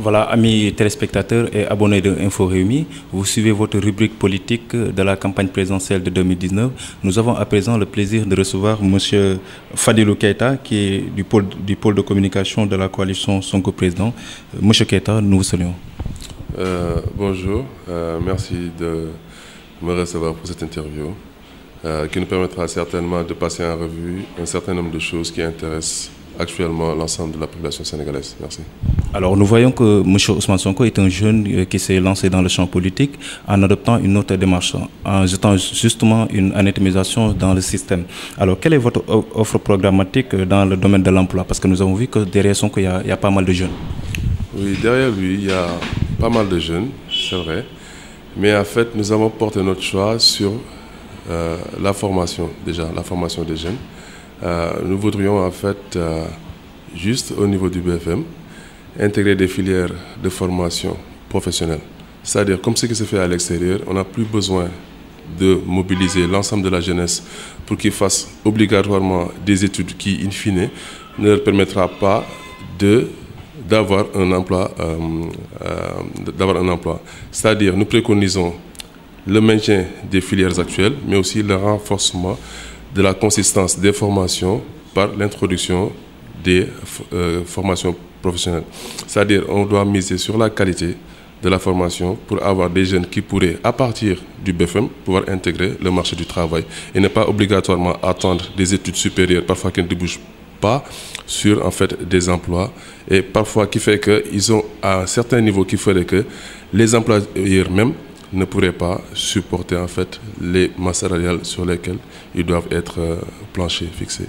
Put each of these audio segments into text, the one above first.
Voilà, amis téléspectateurs et abonnés de Info Réumi, vous suivez votre rubrique politique de la campagne présidentielle de 2019. Nous avons à présent le plaisir de recevoir M. Fadilou Keïta, qui est du pôle de communication de la coalition Sonko Président. M. Keïta, nous vous saluons. Bonjour, merci de me recevoir pour cette interview qui nous permettra certainement de passer en revue un certain nombre de choses qui intéressent actuellement l'ensemble de la population sénégalaise. Merci. Alors nous voyons que M. Ousmane Sonko est un jeune qui s'est lancé dans le champ politique en adoptant une autre démarche, en jetant justement une anatémisation dans le système. Alors quelle est votre offre programmatique dans le domaine de l'emploi? Parce que nous avons vu que derrière Sonko, il y a pas mal de jeunes. Oui, derrière lui, il y a pas mal de jeunes, c'est vrai. Mais en fait, nous avons porté notre choix sur la formation, déjà, la formation des jeunes. Nous voudrions en fait, juste au niveau du BFM, intégrer des filières de formation professionnelle. C'est-à-dire, comme ce qui se fait à l'extérieur, on n'a plus besoin de mobiliser l'ensemble de la jeunesse pour qu'ils fassent obligatoirement des études qui, in fine, ne leur permettra pas d'avoir un emploi. C'est-à-dire, nous préconisons le maintien des filières actuelles, mais aussi le renforcement de la consistance des formations par l'introduction des formations professionnelles. C'est-à-dire on doit miser sur la qualité de la formation pour avoir des jeunes qui pourraient, à partir du BFM, pouvoir intégrer le marché du travail et ne pas obligatoirement attendre des études supérieures, parfois qui ne débouchent pas sur en fait, des emplois et parfois qui fait qu'ils ont à un certain niveau qui ferait que les employeurs même ne pourraient pas supporter en fait les masses salariales sur lesquelles ils doivent être planchés, fixés.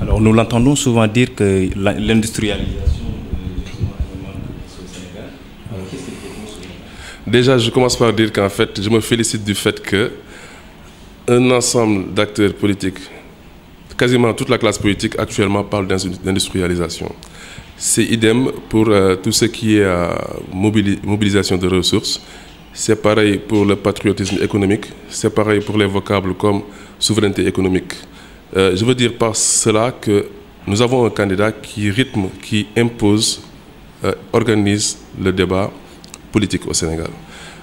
Alors nous l'entendons souvent dire que l'industrialisation au Sénégal. Alors qu'est-ce qu'il faut dire? Déjà, je commence par dire qu'en fait, je me félicite du fait qu'un ensemble d'acteurs politiques, quasiment toute la classe politique actuellement parle d'industrialisation. C'est idem pour tout ce qui est mobilisation de ressources. C'est pareil pour le patriotisme économique, c'est pareil pour les vocables comme souveraineté économique. Je veux dire par cela que nous avons un candidat qui rythme, qui impose, organise le débat politique au Sénégal.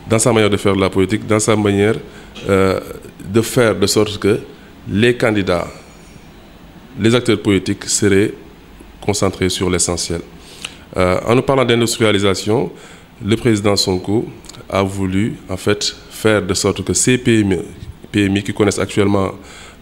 Dans sa manière de faire de la politique, dans sa manière de faire de sorte que les candidats, les acteurs politiques seraient concentrés sur l'essentiel. En nous parlant d'industrialisation, le président Sonko a voulu en fait faire de sorte que ces PMI qui connaissent actuellement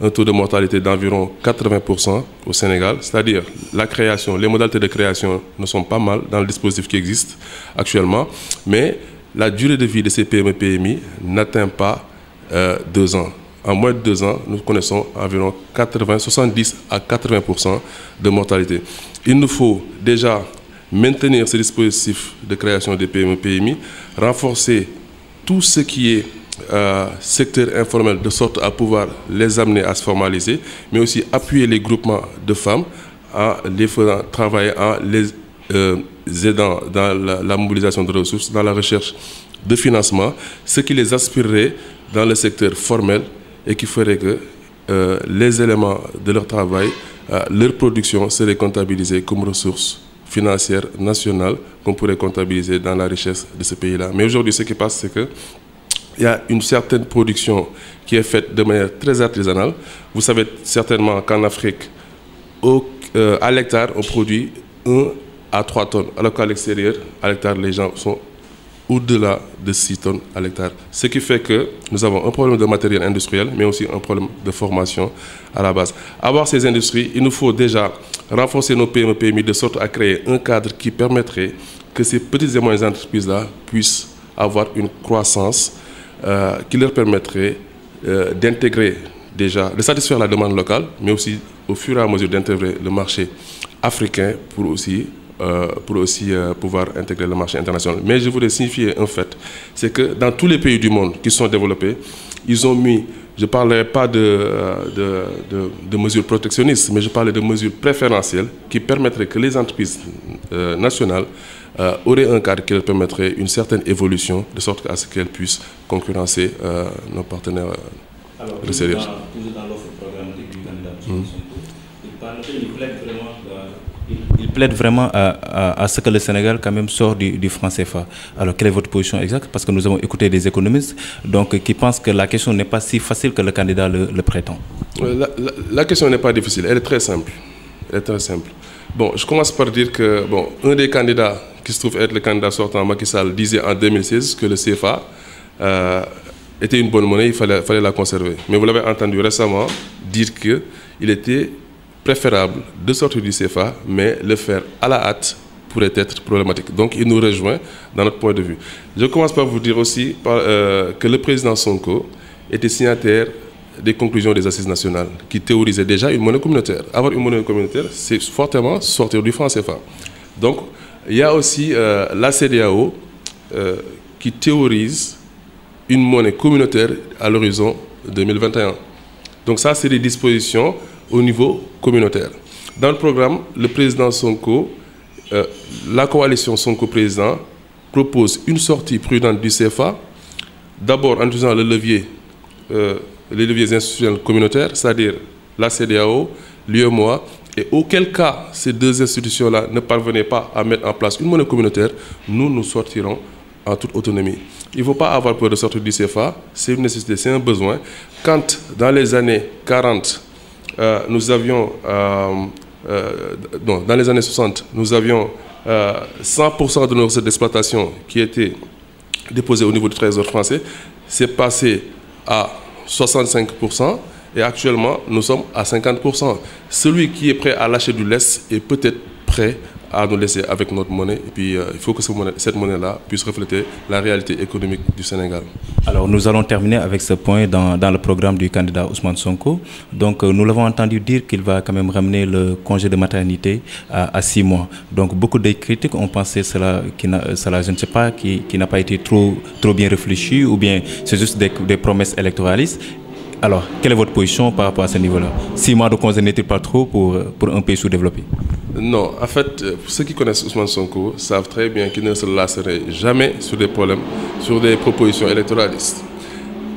un taux de mortalité d'environ 80% au Sénégal, c'est-à-dire la création, les modalités de création ne sont pas mal dans le dispositif qui existe actuellement, mais la durée de vie de ces PMI n'atteint pas 2 ans. En moins de 2 ans, nous connaissons environ 70 à 80% de mortalité. Il nous faut déjà maintenir ce dispositif de création des PMI, renforcer tout ce qui est secteur informel de sorte à pouvoir les amener à se formaliser, mais aussi appuyer les groupements de femmes en les faisant travailler, en les aidant dans la mobilisation de ressources, dans la recherche de financement, ce qui les aspirerait dans le secteur formel et qui ferait que les éléments de leur travail, leur production serait comptabilisée comme ressources financière nationale qu'on pourrait comptabiliser dans la richesse de ce pays-là. Mais aujourd'hui, ce qui passe, c'est qu'il y a une certaine production qui est faite de manière très artisanale. Vous savez certainement qu'en Afrique, à l'hectare, on produit 1 à 3 tonnes, alors qu'à l'extérieur, à l'hectare, les gens sont au-delà de 6 tonnes à l'hectare. Ce qui fait que nous avons un problème de matériel industriel, mais aussi un problème de formation à la base. Avoir ces industries, il nous faut déjà renforcer nos PMI de sorte à créer un cadre qui permettrait que ces petites et moyennes entreprises-là puissent avoir une croissance qui leur permettrait d'intégrer déjà, de satisfaire la demande locale, mais aussi au fur et à mesure d'intégrer le marché africain pour aussi pouvoir intégrer le marché international. Mais je voudrais signifier un fait, c'est que dans tous les pays du monde qui sont développés, ils ont mis, je ne parlerai pas de mesures protectionnistes, mais je parlais de mesures préférentielles qui permettraient que les entreprises nationales auraient un cadre qui leur permettrait une certaine évolution, de sorte à ce qu'elles puissent concurrencer nos partenaires extérieurs. Toujours dans l'offre programmatique du candidat, il plaide vraiment Il plaide vraiment à ce que le Sénégal quand même sort du franc CFA. Alors, quelle est votre position exacte? Parce que nous avons écouté des économistes qui pensent que la question n'est pas si facile que le candidat le prétend. La question n'est pas difficile, elle est très simple. Elle est très simple. Bon, je commence par dire que un des candidats qui se trouve être le candidat sortant, Macky Sall, disait en 2016 que le CFA était une bonne monnaie, il fallait la conserver. Mais vous l'avez entendu récemment dire qu'il était préférable de sortir du CFA, mais le faire à la hâte pourrait être problématique. Donc il nous rejoint dans notre point de vue. Je commence par vous dire aussi que le président Sonko était signataire des conclusions des assises nationales qui théorisaient déjà une monnaie communautaire. Avoir une monnaie communautaire, c'est fortement sortir du franc CFA. Donc il y a aussi la CEDEAO qui théorise une monnaie communautaire à l'horizon 2021. Donc ça, c'est des dispositions au niveau communautaire. Dans le programme, le président Sonko, la coalition Sonko-Président propose une sortie prudente du CFA, d'abord en utilisant les leviers institutionnels communautaires, c'est-à-dire la CEDEAO, l'UEMOA, et auquel cas ces deux institutions-là ne parvenaient pas à mettre en place une monnaie communautaire, nous sortirons en toute autonomie. Il ne faut pas avoir peur de sortir du CFA, c'est une nécessité, c'est un besoin. Quand dans les années 40, nous avions, dans les années 60, nous avions 100% de nos recettes d'exploitation qui étaient déposées au niveau du Trésor français, c'est passé à 65% et actuellement nous sommes à 50%. Celui qui est prêt à lâcher du lest est peut-être prêt à nous laisser avec notre monnaie. Et puis il faut que cette monnaie-là puisse refléter la réalité économique du Sénégal. Alors nous allons terminer avec ce point dans le programme du candidat Ousmane Sonko. Donc nous l'avons entendu dire qu'il va quand même ramener le congé de maternité à 6 mois. Donc beaucoup de critiques ont pensé cela, je ne sais pas, qui n'a pas été trop bien réfléchi, ou bien c'est juste des promesses électoralistes. Alors, quelle est votre position par rapport à ce niveau-là? 6 mois de congé n'est-il pas trop pour un pays sous-développé? Non, en fait, ceux qui connaissent Ousmane Sonko savent très bien qu'il ne se lasserait jamais sur des problèmes, sur des propositions électoralistes.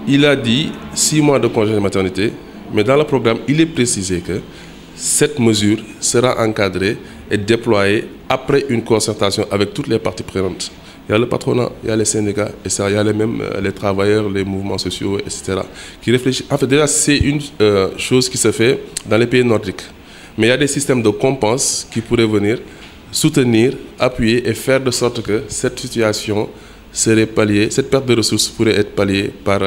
Il a dit 6 mois de congé de maternité, mais dans le programme, il est précisé que cette mesure sera encadrée et déployée après une concertation avec toutes les parties prenantes. Il y a le patronat, il y a les syndicats, et ça, il y a même les travailleurs, les mouvements sociaux, etc. qui réfléchissent. En fait, déjà, c'est une chose qui se fait dans les pays nordiques. Mais il y a des systèmes de compense qui pourraient venir soutenir, appuyer et faire de sorte que cette situation serait palliée, cette perte de ressources pourrait être palliée par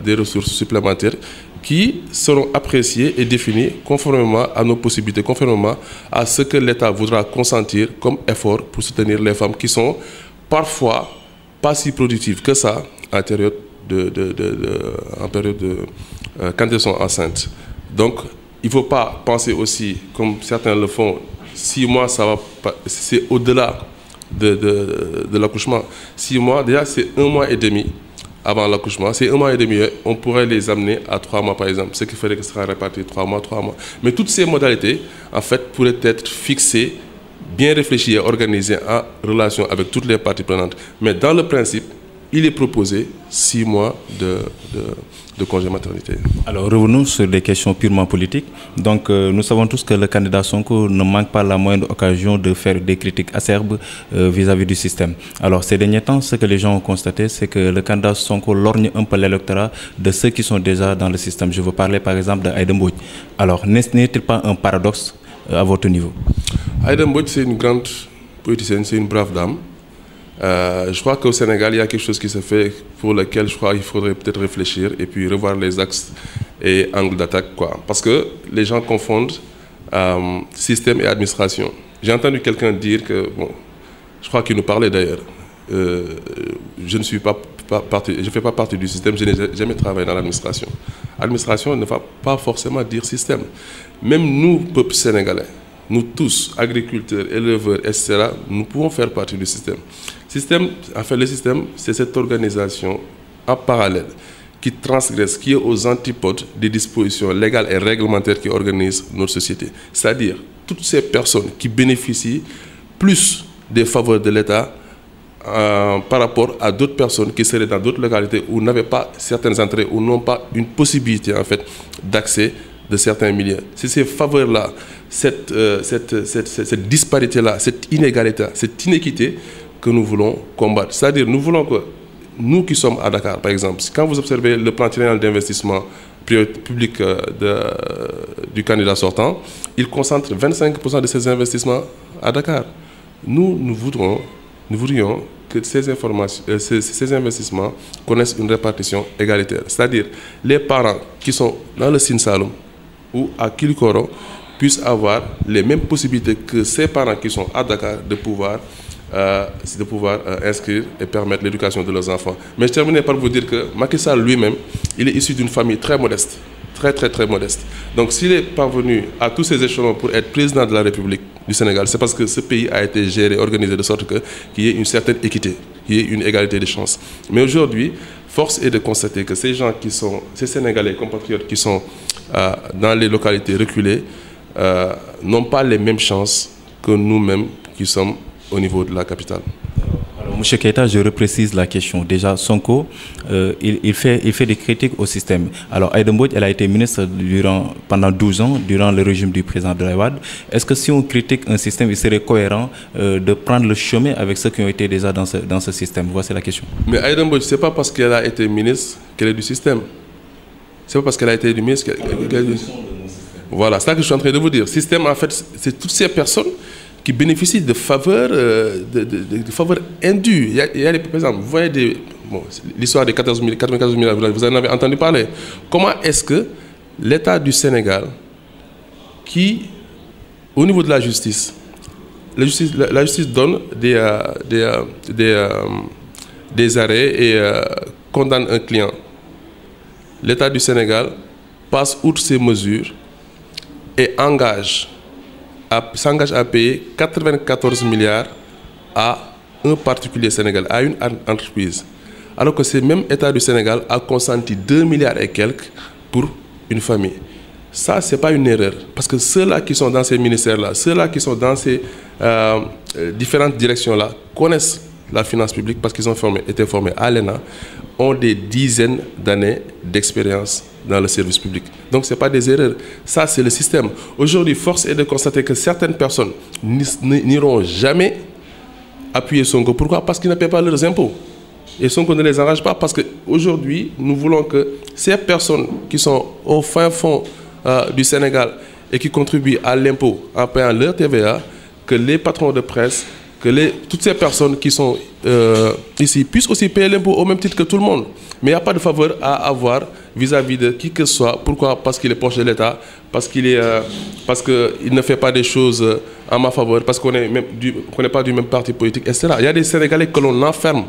des ressources supplémentaires qui seront appréciées et définies conformément à nos possibilités, conformément à ce que l'État voudra consentir comme effort pour soutenir les femmes qui sont parfois pas si productives que ça en période quand elles sont enceintes. Donc, il ne faut pas penser aussi, comme certains le font, 6 mois, c'est au-delà de l'accouchement. 6 mois, déjà, c'est 1 mois et demi avant l'accouchement. C'est 1 mois et demi, on pourrait les amener à 3 mois, par exemple, ce qui ferait que ce sera réparti 3 mois. Mais toutes ces modalités, en fait, pourraient être fixées, bien réfléchies et organisées en relation avec toutes les parties prenantes. Mais dans le principe, il est proposé 6 mois de congé maternité. Alors revenons sur des questions purement politiques. Donc nous savons tous que le candidat Sonko ne manque pas la moindre occasion de faire des critiques acerbes vis-à-vis du système. Alors ces derniers temps, ce que les gens ont constaté, c'est que le candidat Sonko lorgne un peu l'électorat de ceux qui sont déjà dans le système. Je veux parler par exemple d'Aïda Mbodj. Alors n'est-il pas un paradoxe à votre niveau? Aïda Mbodj, c'est une grande politicienne, c'est une brave dame. Je crois qu'au Sénégal, il y a quelque chose qui se fait pour lequel je crois qu'il faudrait peut-être réfléchir et puis revoir les axes et angles d'attaque. Parce que les gens confondent système et administration. J'ai entendu quelqu'un dire que, bon, je crois qu'il nous parlait d'ailleurs, je ne suis pas partie, je fais pas partie du système, je n'ai jamais travaillé dans l'administration. Administration ne va pas forcément dire système. Même nous, peuple sénégalais, nous tous, agriculteurs, éleveurs, etc., nous pouvons faire partie du système. Le système, c'est cette organisation en parallèle qui transgresse, qui est aux antipodes des dispositions légales et réglementaires qui organisent notre société. C'est-à-dire toutes ces personnes qui bénéficient plus des faveurs de l'État par rapport à d'autres personnes qui seraient dans d'autres localités ou n'avaient pas certains entrées ou n'ont pas une possibilité en fait, d'accès de certains milieux. C'est ces faveurs-là, cette disparité-là, cette inégalité, cette inéquité que nous voulons combattre. C'est-à-dire, nous voulons que nous qui sommes à Dakar, par exemple, quand vous observez le plan triennal d'investissement public du candidat sortant, il concentre 25% de ces investissements à Dakar. Nous voudrions que ces investissements connaissent une répartition égalitaire. C'est-à-dire, les parents qui sont dans le Sine Saloum ou à Kilikoro puissent avoir les mêmes possibilités que ces parents qui sont à Dakar de pouvoir inscrire et permettre l'éducation de leurs enfants. Mais je terminerai par vous dire que Macky Sall lui-même, il est issu d'une famille très modeste, très modeste. Donc s'il est parvenu à tous ces échelons pour être président de la République du Sénégal, c'est parce que ce pays a été géré, organisé de sorte qu'il y ait une certaine équité, qu'il y ait une égalité des chances. Mais aujourd'hui, force est de constater que ces gens qui sont, ces Sénégalais compatriotes qui sont dans les localités reculées, n'ont pas les mêmes chances que nous-mêmes qui sommes au niveau de la capitale. Alors, M. Keita, je reprécise la question. Déjà, Sonko, il fait des critiques au système. Alors, Aïda Mbodj, elle a été ministre pendant 12 ans, durant le régime du président Abdoulaye Wade. Est-ce que si on critique un système, il serait cohérent de prendre le chemin avec ceux qui ont été déjà dans ce système? Voici la question. Mais Aïda Mbodj, ce n'est pas parce qu'elle a été ministre qu'elle est du système. Ce n'est pas parce qu'elle a été ministre qu'elle est du système. Voilà, c'est ça que je suis en train de vous dire. Système, en fait, c'est toutes ces personnes qui bénéficient de faveurs, de faveurs indues. Il y a par exemple, vous voyez l'histoire des 94 000, vous en avez entendu parler. Comment est-ce que l'État du Sénégal, qui, au niveau de la justice donne des arrêts et condamne un client. L'État du Sénégal passe outre ces mesures et s'engage à payer 94 milliards à un particulier sénégalais, à une entreprise. Alors que ce même État du Sénégal a consenti 2 milliards et quelques pour une famille. Ça, ce n'est pas une erreur. Parce que ceux-là qui sont dans ces ministères-là, ceux-là qui sont dans ces différentes directions-là, connaissent la finance publique parce qu'ils ont été formés à l'ENA, ont des dizaines d'années d'expérience dans le service public. Donc, ce n'est pas des erreurs. Ça, c'est le système. Aujourd'hui, force est de constater que certaines personnes n'iront jamais appuyer Sonko. Pourquoi? Parce qu'ils ne paient pas leurs impôts. Et Sonko ne les arrange pas parce qu'aujourd'hui, nous voulons que ces personnes qui sont au fin fond du Sénégal et qui contribuent à l'impôt en payant leur TVA, que les patrons de presse, que toutes ces personnes qui sont ici puissent aussi payer l'impôt au même titre que tout le monde. Mais il n'y a pas de faveur à avoir vis-à-vis de qui que ce soit. Pourquoi? Parce qu'il est proche de l'État, parce qu'il ne fait pas des choses en ma faveur, parce qu'on n'est pas du même parti politique, etc. Il y a des Sénégalais que l'on enferme.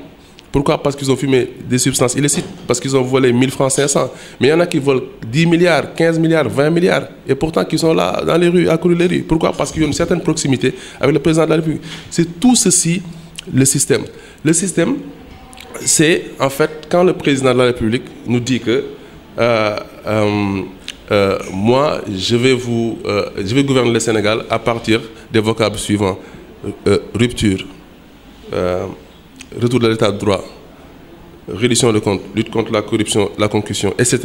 Pourquoi? Parce qu'ils ont fumé des substances illicites, parce qu'ils ont volé 1000 francs 500. Mais il y en a qui volent 10 milliards, 15 milliards, 20 milliards, et pourtant qui sont là dans les rues, à courir les rues. Pourquoi? Parce qu'il y a une certaine proximité avec le président de la République. C'est tout ceci, le système. Le système, c'est en fait quand le président de la République nous dit que moi, je vais gouverner le Sénégal à partir des vocables suivants. Rupture. Retour de l'état de droit, reddition de comptes, lutte contre la corruption, la concussion, etc.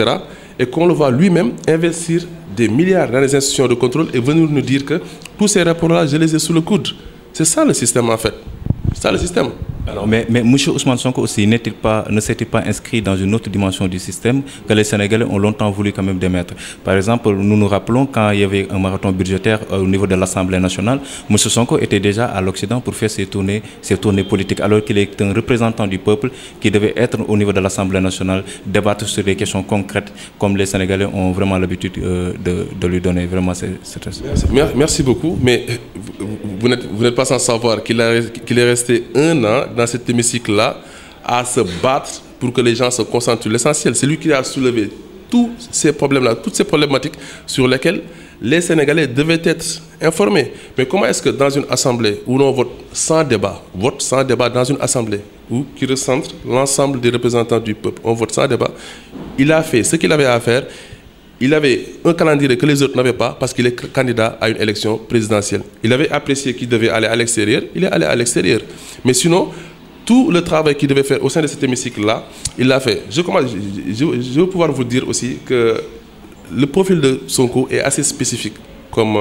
Et qu'on le voit lui-même investir des milliards dans les institutions de contrôle et venir nous dire que tous ces rapports-là, je les ai sous le coude. C'est ça le système en fait. C'est ça le système. Alors, mais M. Ousmane Sonko aussi ne s'était pas inscrit dans une autre dimension du système que les Sénégalais ont longtemps voulu quand même démettre. Par exemple, nous nous rappelons quand il y avait un marathon budgétaire au niveau de l'Assemblée nationale, M. Sonko était déjà à l'Occident pour faire ses tournées politiques, alors qu'il est un représentant du peuple qui devait être au niveau de l'Assemblée nationale, débattre sur des questions concrètes comme les Sénégalais ont vraiment l'habitude de lui donner. Vraiment, Merci beaucoup, mais vous n'êtes pas sans savoir qu'il est resté 1 an dans cet hémicycle-là à se battre pour que les gens se concentrent sur l'essentiel. C'est lui qui a soulevé tous ces problèmes-là, toutes ces problématiques sur lesquelles les Sénégalais devaient être informés. Mais comment est-ce que dans une assemblée où l'on vote sans débat dans une assemblée qui recentre l'ensemble des représentants du peuple, on vote sans débat, il a fait ce qu'il avait à faire. Il avait un calendrier que les autres n'avaient pas parce qu'il est candidat à une élection présidentielle. Il avait apprécié qu'il devait aller à l'extérieur, il est allé à l'extérieur. Mais sinon, tout le travail qu'il devait faire au sein de cet hémicycle-là, il l'a fait. Je veux pouvoir vous dire aussi que le profil de Sonko est assez spécifique comme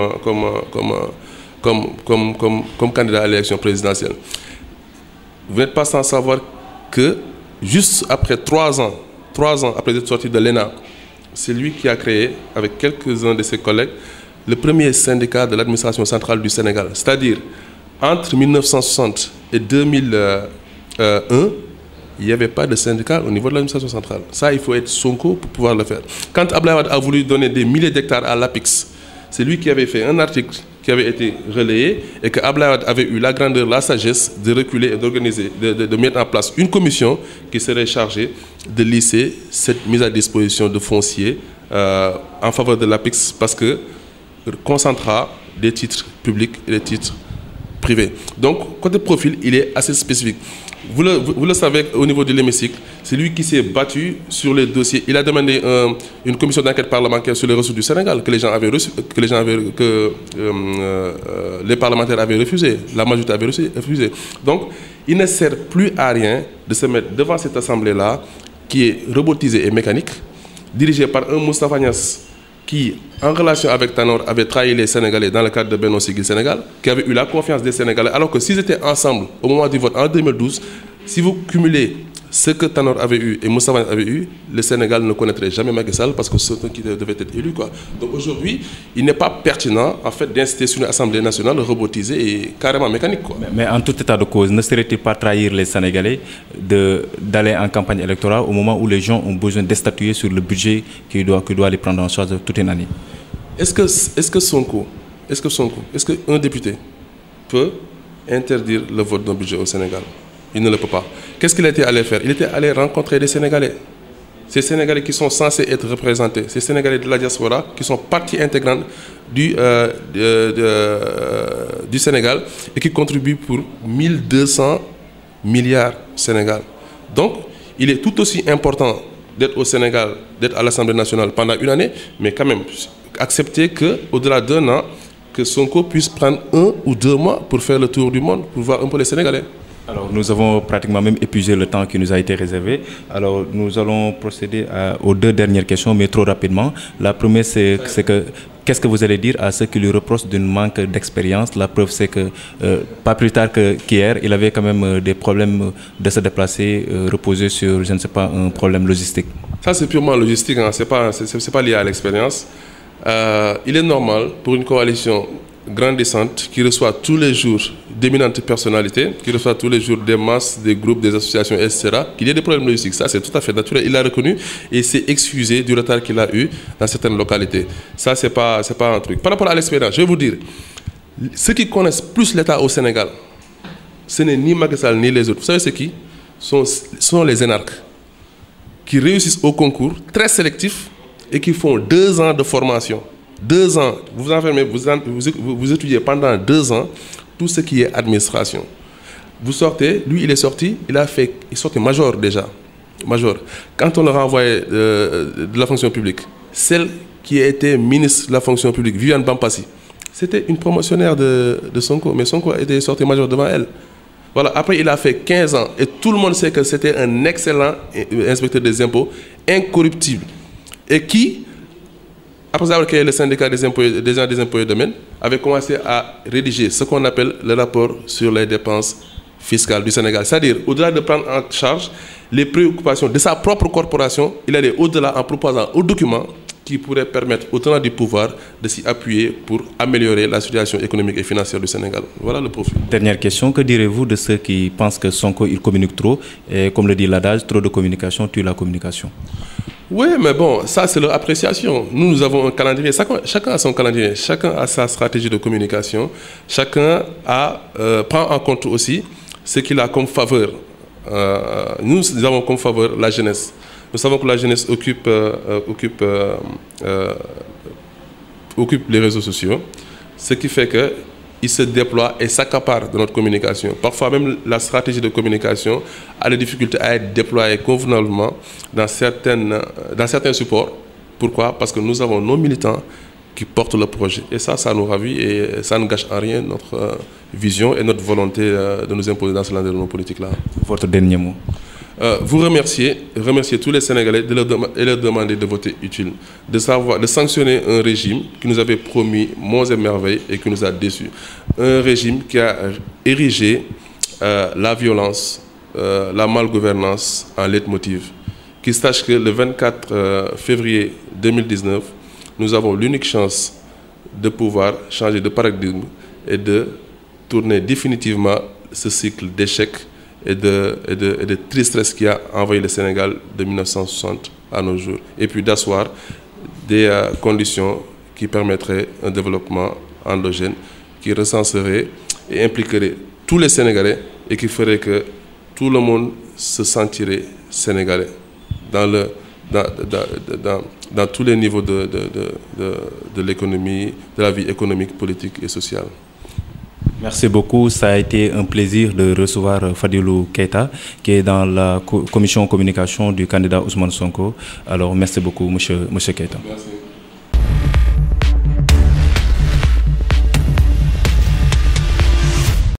candidat à l'élection présidentielle. Vous n'êtes pas sans savoir que juste après 3 ans après être sorti de l'ENA, c'est lui qui a créé, avec quelques-uns de ses collègues, le premier syndicat de l'administration centrale du Sénégal. C'est-à-dire, entre 1960 et 2001, il n'y avait pas de syndicat au niveau de l'administration centrale. Ça, il faut être Sonko pour pouvoir le faire. Quand Abdoulaye Wade a voulu donner des milliers d'hectares à l'APIX, c'est lui qui avait fait un article qui avait été relayé et que Abdoulaye Wade avait eu la grandeur, la sagesse de reculer et d'organiser, de mettre en place une commission qui serait chargée de lisser cette mise à disposition de foncier en faveur de l'APIX parce que concentrera des titres publics et des titres privés. Donc, côté profil, il est assez spécifique. Vous le savez, au niveau de l'hémicycle, c'est lui qui s'est battu sur les dossiers. Il a demandé une commission d'enquête parlementaire sur les ressources du Sénégal que les parlementaires avaient refusé, la majorité avait refusé. Donc, il ne sert plus à rien de se mettre devant cette assemblée-là, qui est robotisée et mécanique, dirigée par un Moustapha Niasse qui, en relation avec Tanor, avait trahi les Sénégalais dans le cadre de Benno Siggil Sénégal, qui avait eu la confiance des Sénégalais, alors que s'ils étaient ensemble au moment du vote en 2012, si vous cumulez ce que Tanor avait eu et Moustapha avait eu, le Sénégal ne connaîtrait jamais Macky Sall parce que c'est eux qui devaient être élus, quoi. Donc aujourd'hui, il n'est pas pertinent en fait d'inciter sur une Assemblée nationale robotisée et carrément mécanique, quoi. Mais en tout état de cause, ne serait-il pas trahir les Sénégalais d'aller en campagne électorale au moment où les gens ont besoin de statuer sur le budget qui doit les prendre en charge toute une année? Est-ce qu'un député peut interdire le vote d'un budget au Sénégal? Il ne le peut pas. Qu'est-ce qu'il était allé faire? Il était allé rencontrer des Sénégalais. Ces Sénégalais qui sont censés être représentés, ces Sénégalais de la diaspora qui sont partie intégrante du Sénégal et qui contribuent pour 1200 milliards Sénégal. Donc, il est tout aussi important d'être au Sénégal, d'être à l'Assemblée nationale pendant une année, mais quand même accepter qu'au-delà d'1 an, que Sonko puisse prendre 1 ou 2 mois pour faire le tour du monde, pour voir un peu les Sénégalais. Alors, nous avons pratiquement même épuisé le temps qui nous a été réservé. Alors, nous allons procéder aux 2 dernières questions, mais trop rapidement. La première, c'est que qu'est-ce que vous allez dire à ceux qui lui reprochent d'un manque d'expérience? La preuve, c'est que pas plus tard qu'hier, il avait quand même des problèmes de se déplacer, reposés sur, je ne sais pas, un problème logistique. Ça, c'est purement logistique, hein. C'est pas lié à l'expérience. Il est normal pour une coalition grandissante qui reçoit tous les jours d'éminentes personnalités, qui reçoit tous les jours des masses, des groupes, des associations, etc., qu'il y ait des problèmes logistiques. Ça, c'est tout à fait naturel. Il l'a reconnu et s'est excusé du retard qu'il a eu dans certaines localités. Ça, c'est pas un truc. Par rapport à l'expérience, je vais vous dire, ceux qui connaissent plus l'État au Sénégal, ce n'est ni Macky Sall ni les autres. Vous savez c'est qui? Ce sont les énarques qui réussissent au concours, très sélectifs, et qui font 2 ans de formation. 2 ans, vous vous enfermez, vous étudiez pendant 2 ans tout ce qui est administration. Vous sortez, lui il est sorti, il est sorti major déjà. Major. Quand on le renvoyait de la fonction publique, celle qui a été ministre de la fonction publique, Viviane Bampassi, c'était une promotionnaire de Sonko, mais Sonko était sorti major devant elle. Voilà. Après, il a fait 15 ans et tout le monde sait que c'était un excellent inspecteur des impôts, incorruptible. Et qui, après avoir créé le syndicat des impôts et domaines, avait commencé à rédiger ce qu'on appelle le rapport sur les dépenses fiscales du Sénégal. C'est-à-dire, au-delà de prendre en charge les préoccupations de sa propre corporation, il allait au-delà en proposant un document qui pourrait permettre aux tenants du pouvoir de s'y appuyer pour améliorer la situation économique et financière du Sénégal. Voilà le profil. Dernière question, que direz-vous de ceux qui pensent que Sonko, il communique trop et comme le dit l'adage, trop de communication tue la communication? Oui, mais bon, ça c'est leur appréciation. Nous avons un calendrier, chacun a son calendrier, chacun a sa stratégie de communication, chacun prend en compte aussi ce qu'il a comme faveur. Nous avons comme faveur la jeunesse. Nous savons que la jeunesse occupe les réseaux sociaux, ce qui fait qu'il se déploie et s'accapare de notre communication. Parfois même la stratégie de communication a des difficultés à être déployée convenablement dans certains supports. Pourquoi? Parce que nous avons nos militants qui portent le projet. Et ça nous ravit et ça ne gâche en rien notre vision et notre volonté de nous imposer dans ce landerneau politique-là. Votre dernier mot? vous remercier tous les Sénégalais et leur demander de voter utile, de sanctionner un régime qui nous avait promis monts et merveilles et qui nous a déçus. Un régime qui a érigé la violence, la malgouvernance en leitmotiv. Qu'il sache que le 24 février 2019, nous avons l'unique chance de pouvoir changer de paradigme et de tourner définitivement ce cycle d'échecs et de tristesse qui a envahi le Sénégal de 1960 à nos jours. Et puis d'asseoir des conditions qui permettraient un développement endogène, qui recenserait et impliquerait tous les Sénégalais et qui ferait que tout le monde se sentirait sénégalais dans tous les niveaux de l'économie, de la vie économique, politique et sociale. Merci beaucoup. Ça a été un plaisir de recevoir Fadilou Keita, qui est dans la commission communication du candidat Ousmane Sonko. Alors, merci beaucoup, monsieur Keita. Merci.